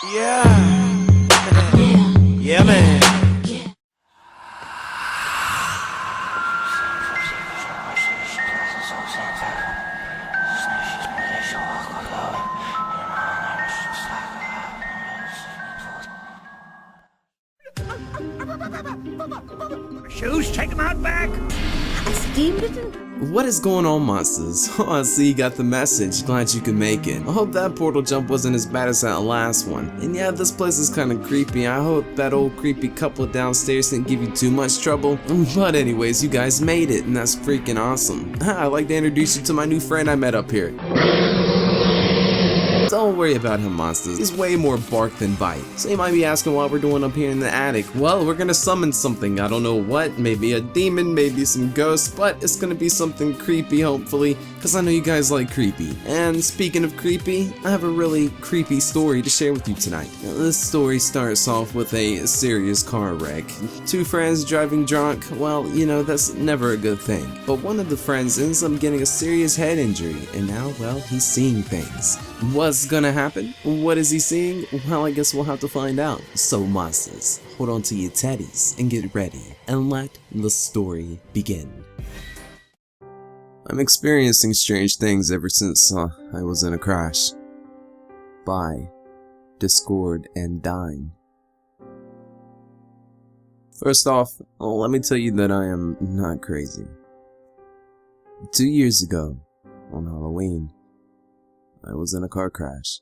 Yeah. Yeah, man. SHOUTZ, take him out back! What is going on, monsters? Oh, I see you got the message. Glad you could make it. I hope that portal jump wasn't as bad as that last one. And yeah, this place is kinda creepy. I hope that old creepy couple downstairs didn't give you too much trouble. But anyways, you guys made it, and that's freaking awesome. I'd like to introduce you to my new friend I met up here. Don't worry about him, monsters. He's way more bark than bite. So you might be asking what we're doing up here in the attic. Well, we're gonna summon something. I don't know what. Maybe a demon, maybe some ghosts, but it's gonna be something creepy, hopefully, because I know you guys like creepy. And speaking of creepy, I have a really creepy story to share with you tonight. Now, this story starts off with a serious car wreck. Two friends driving drunk. Well, you know, that's never a good thing. But one of the friends ends up getting a serious head injury, and now, well, he's seeing things. What's gonna happen? What is he seeing? Well, I guess we'll have to find out. So, monsters, hold on to your teddies and get ready, and let the story begin. I'm experiencing strange things ever since I was in a crash. By Discord and Dine. First off, let me tell you that I am not crazy. 2 years ago, on Halloween, I was in a car crash.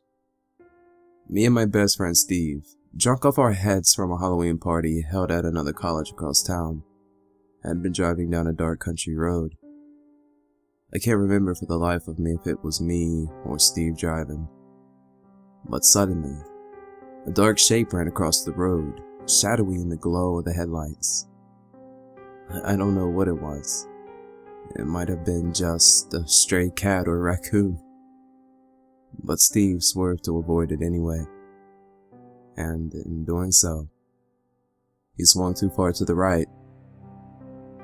Me and my best friend Steve, drunk off our heads from a Halloween party held at another college across town, had been driving down a dark country road. I can't remember for the life of me if it was me or Steve driving. But suddenly, a dark shape ran across the road, shadowy in the glow of the headlights. I don't know what it was. It might have been just a stray cat or raccoon. But Steve swerved to avoid it anyway, and in doing so, he swung too far to the right.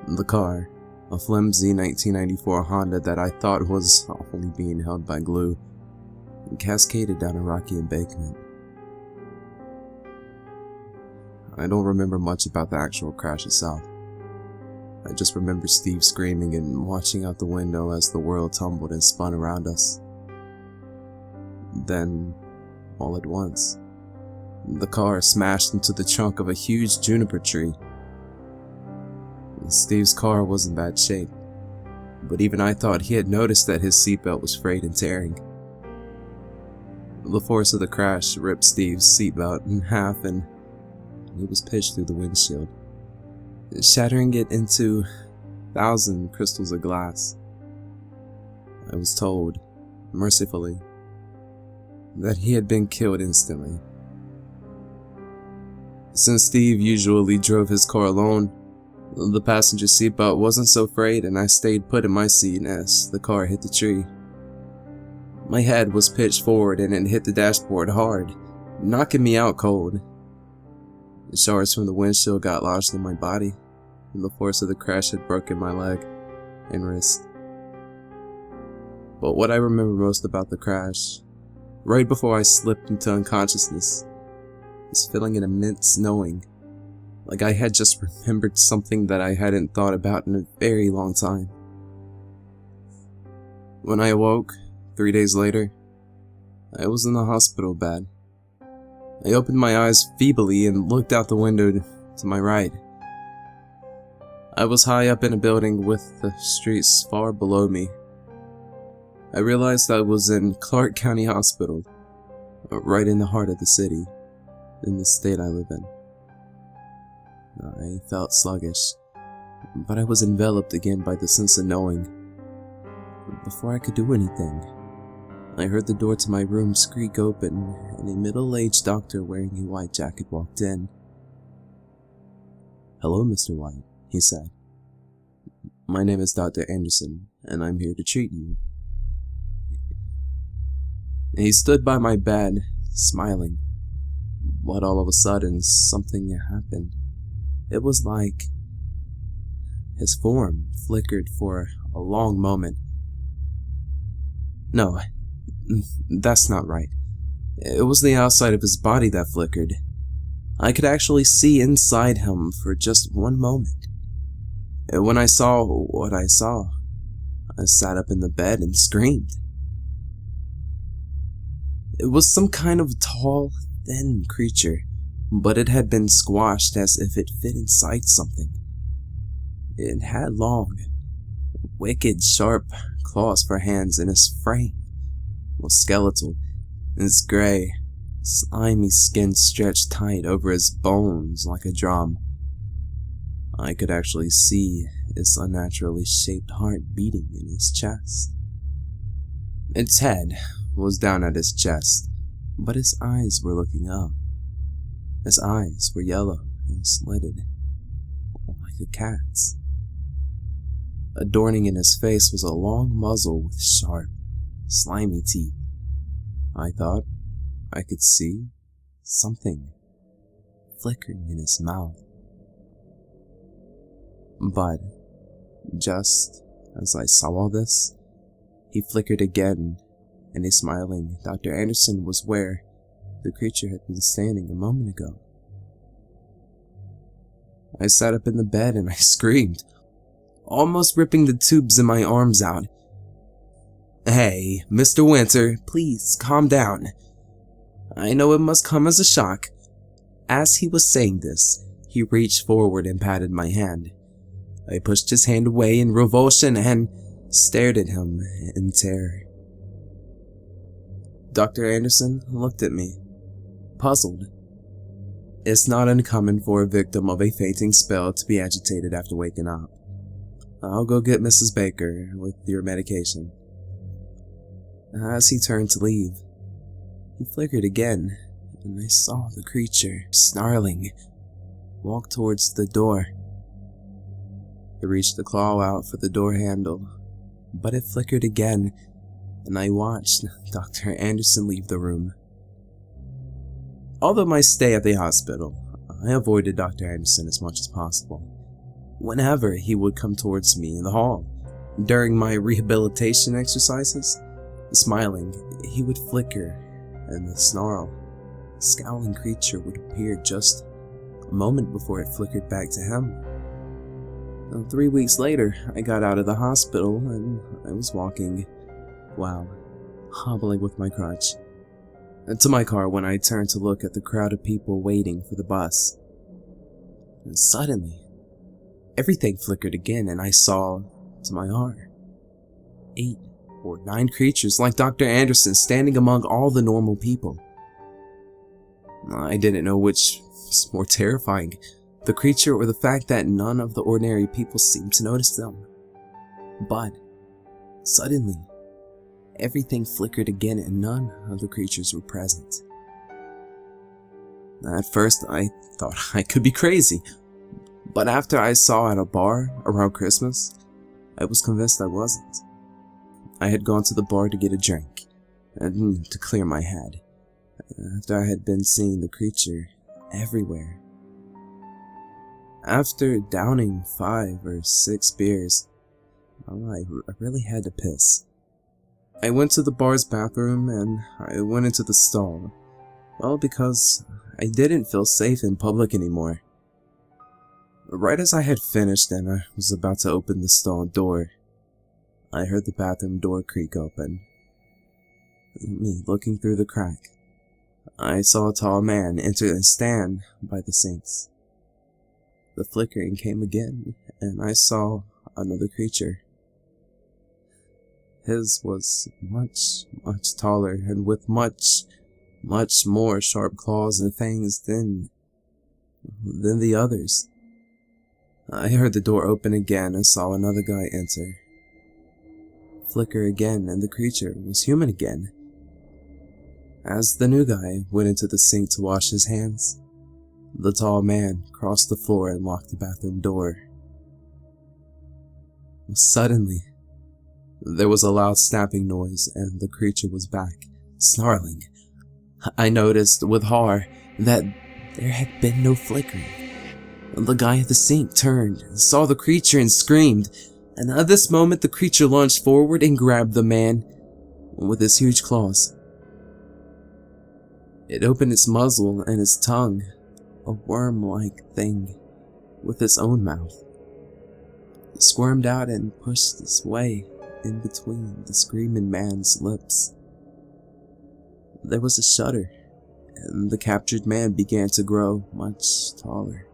The car, a flimsy 1994 Honda that I thought was only being held by glue, cascaded down a rocky embankment. I don't remember much about the actual crash itself. I just remember Steve screaming and watching out the window as the world tumbled and spun around us. Then, all at once, the car smashed into the trunk of a huge juniper tree. Steve's car was in bad shape, but even I thought he had noticed that his seatbelt was frayed and tearing. The force of the crash ripped Steve's seatbelt in half and he was pitched through the windshield, shattering it into 1,000 crystals of glass. I was told, mercifully, that he had been killed instantly. Since Steve usually drove his car alone, the passenger seatbelt wasn't so frayed and I stayed put in my seat as the car hit the tree. My head was pitched forward and it hit the dashboard hard, knocking me out cold. The shards from the windshield got lodged in my body, and the force of the crash had broken my leg and wrist. But what I remember most about the crash, right before I slipped into unconsciousness, is feeling an immense knowing, like I had just remembered something that I hadn't thought about in a very long time. When I awoke, 3 days later, I was in the hospital bed. I opened my eyes feebly and looked out the window to my right. I was high up in a building with the streets far below me. I realized I was in Clark County Hospital, right in the heart of the city, in the state I live in. I felt sluggish, but I was enveloped again by the sense of knowing. Before I could do anything, I heard the door to my room squeak open, and a middle-aged doctor wearing a white jacket walked in. "Hello, Mr. White," he said. "My name is Dr. Anderson, and I'm here to treat you." He stood by my bed, smiling, but all of a sudden, something happened. It was like his form flickered for a long moment. No, that's not right. It was the outside of his body that flickered. I could actually see inside him for just one moment. And when I saw what I saw, I sat up in the bed and screamed. It was some kind of tall, thin creature, but it had been squashed as if it fit inside something. It had long, wicked, sharp claws for hands, and its frame was skeletal. Its gray, slimy skin stretched tight over its bones like a drum. I could actually see its unnaturally shaped heart beating in his chest. Its head was down at his chest, but his eyes were looking up. His eyes were yellow and slitted, like a cat's. Adorning in his face was a long muzzle with sharp, slimy teeth. I thought I could see something flickering in his mouth. But just as I saw all this, he flickered again, and a smiling Dr. Anderson was where the creature had been standing a moment ago. I sat up in the bed and I screamed, almost ripping the tubes in my arms out. "Hey, Mr. Winter, please calm down. I know it must come as a shock." As he was saying this, he reached forward and patted my hand. I pushed his hand away in revulsion and stared at him in terror. Dr. Anderson looked at me, puzzled. It's not uncommon for a victim of a fainting spell to be agitated after waking up. I'll go get Mrs. Baker with your medication. As he turned to leave, he flickered again, and I saw the creature, snarling, walk towards the door. He reached the claw out for the door handle, but it flickered again, and I watched Dr. Anderson leave the room. Although my stay at the hospital, I avoided Dr. Anderson as much as possible. Whenever he would come towards me in the hall, during my rehabilitation exercises, smiling, he would flicker, and the scowling creature would appear just a moment before it flickered back to him. 3 weeks later, I got out of the hospital and I was walking, hobbling with my crutch, to my car when I turned to look at the crowd of people waiting for the bus. And suddenly, everything flickered again and I saw, to my horror, 8 or 9 creatures like Dr. Anderson standing among all the normal people. I didn't know which was more terrifying, the creature or the fact that none of the ordinary people seemed to notice them. But suddenly, everything flickered again and none of the creatures were present. At first, I thought I could be crazy, but after I saw at a bar around Christmas, I was convinced I wasn't. I had gone to the bar to get a drink, and to clear my head, after I had been seeing the creature everywhere. After downing 5 or 6 beers, I really had to piss. I went to the bar's bathroom and I went into the stall, because I didn't feel safe in public anymore. Right as I had finished and I was about to open the stall door, I heard the bathroom door creak open. Me looking through the crack, I saw a tall man enter and stand by the sinks. The flickering came again, and I saw another creature. His was much taller, and with much more sharp claws and fangs than the others. I heard the door open again and saw another guy enter. Flicker again, and the creature was human again. As the new guy went into the sink to wash his hands, the tall man crossed the floor and locked the bathroom door. Suddenly, there was a loud snapping noise and the creature was back, snarling. I noticed with horror that there had been no flickering. The guy at the sink turned, saw the creature and screamed, and at this moment the creature lunged forward and grabbed the man with his huge claws. It opened its muzzle and its tongue, a worm-like thing with its own mouth. It squirmed out and pushed its way in between the screaming man's lips. There was a shudder, and the captured man began to grow much taller.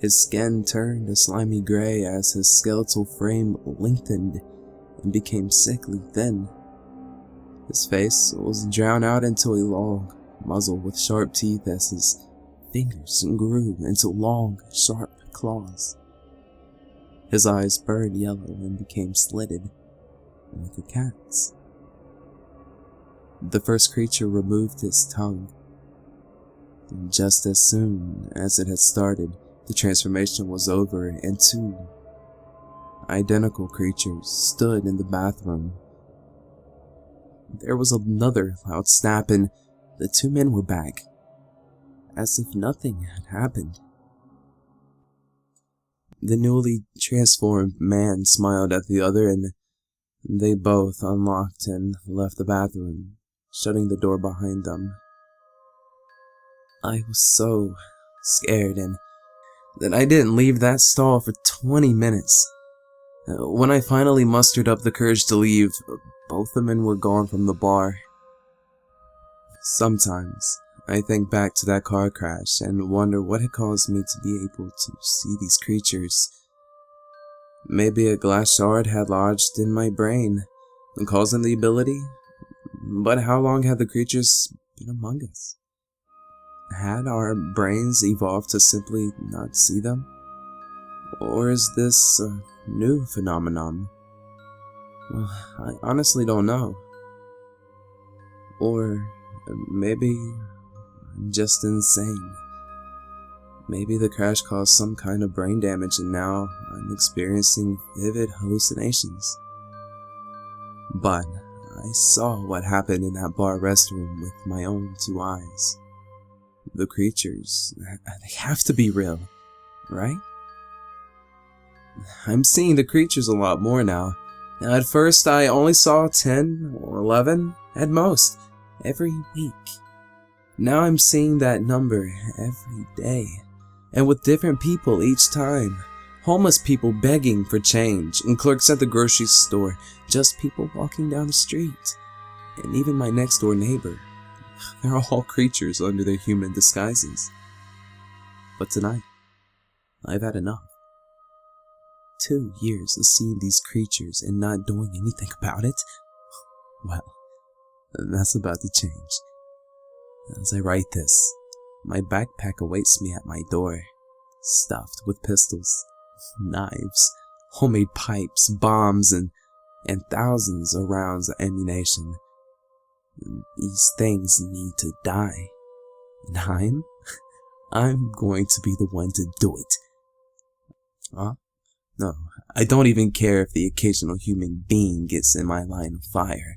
His skin turned a slimy gray as his skeletal frame lengthened and became sickly thin. His face was drowned out into a long muzzle with sharp teeth as his fingers grew into long, sharp claws. His eyes burned yellow and became slitted like a cat's. The first creature removed its tongue, and just as soon as it had started, the transformation was over and two identical creatures stood in the bathroom. There was another loud snap and the two men were back, as if nothing had happened. The newly transformed man smiled at the other and they both unlocked and left the bathroom, shutting the door behind them. I was so scared and that I didn't leave that stall for 20 minutes. When I finally mustered up the courage to leave, both the men were gone from the bar. Sometimes I think back to that car crash and wonder what had caused me to be able to see these creatures. Maybe a glass shard had lodged in my brain, causing the ability, but how long had the creatures been among us? Had our brains evolved to simply not see them? Or is this a new phenomenon? Well, I honestly don't know. Or maybe I'm just insane. Maybe the crash caused some kind of brain damage and now I'm experiencing vivid hallucinations. But I saw what happened in that bar restroom with my own two eyes. The creatures, they have to be real, right? I'm seeing the creatures a lot more now. At first I only saw 10 or 11 at most every week. Now I'm seeing that number every day, and with different people each time. Homeless people begging for change, and clerks at the grocery store, just people walking down the street, and even my next door neighbor. They're all creatures under their human disguises. But tonight, I've had enough. 2 years of seeing these creatures and not doing anything about it? Well, that's about to change. As I write this, my backpack awaits me at my door, stuffed with pistols, knives, homemade pipes, bombs, and thousands of rounds of ammunition. These things need to die. And I'm going to be the one to do it. Huh? No, I don't even care if the occasional human being gets in my line of fire.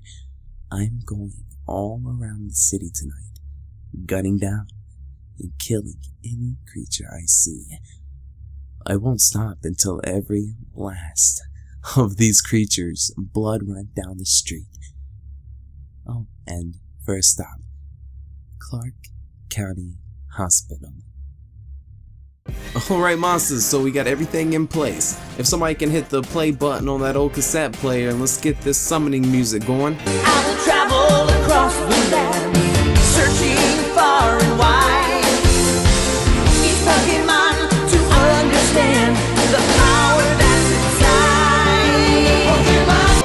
I'm going all around the city tonight, gunning down and killing any creature I see. I won't stop until every last of these creatures' blood run down the street. Oh, and first stop, Clark County Hospital. Alright monsters, so we got everything in place. If somebody can hit the play button on that old cassette player and let's get this summoning music going. I will travel across the land, searching far and wide. Each Pokemon to understand the power that's inside. Pokemon.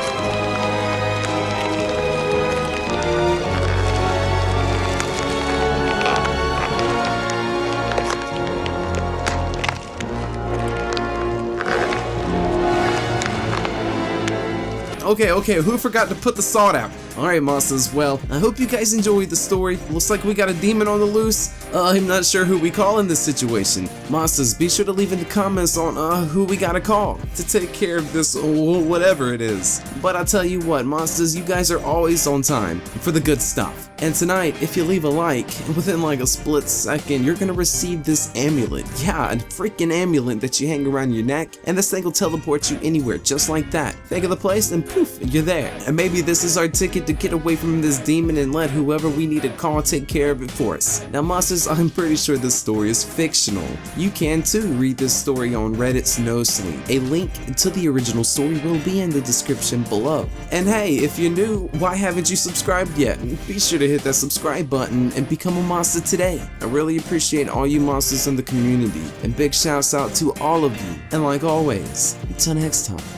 Okay, who forgot to put the salt out? Alright monsters, well, I hope you guys enjoyed the story. Looks like we got a demon on the loose. I'm not sure who we call in this situation. Monsters, be sure to leave in the comments on who we gotta call to take care of this whatever it is. But I'll tell you what, monsters, you guys are always on time for the good stuff. And tonight, if you leave a like, within like a split second, you're gonna receive this amulet. Yeah, a freaking amulet that you hang around your neck, and this thing will teleport you anywhere, just like that. Think of the place, and poof, you're there. And maybe this is our ticket to get away from this demon and let whoever we need to call take care of it for us. Now monsters, I'm pretty sure this story is fictional. You can too read this story on Reddit's NoSleep. A link to the original story will be in the description below. And hey, if you're new, why haven't you subscribed yet? Be sure to hit that subscribe button and become a monster today. I really appreciate all you monsters in the community, and big shouts out to all of you. And like always, until next time.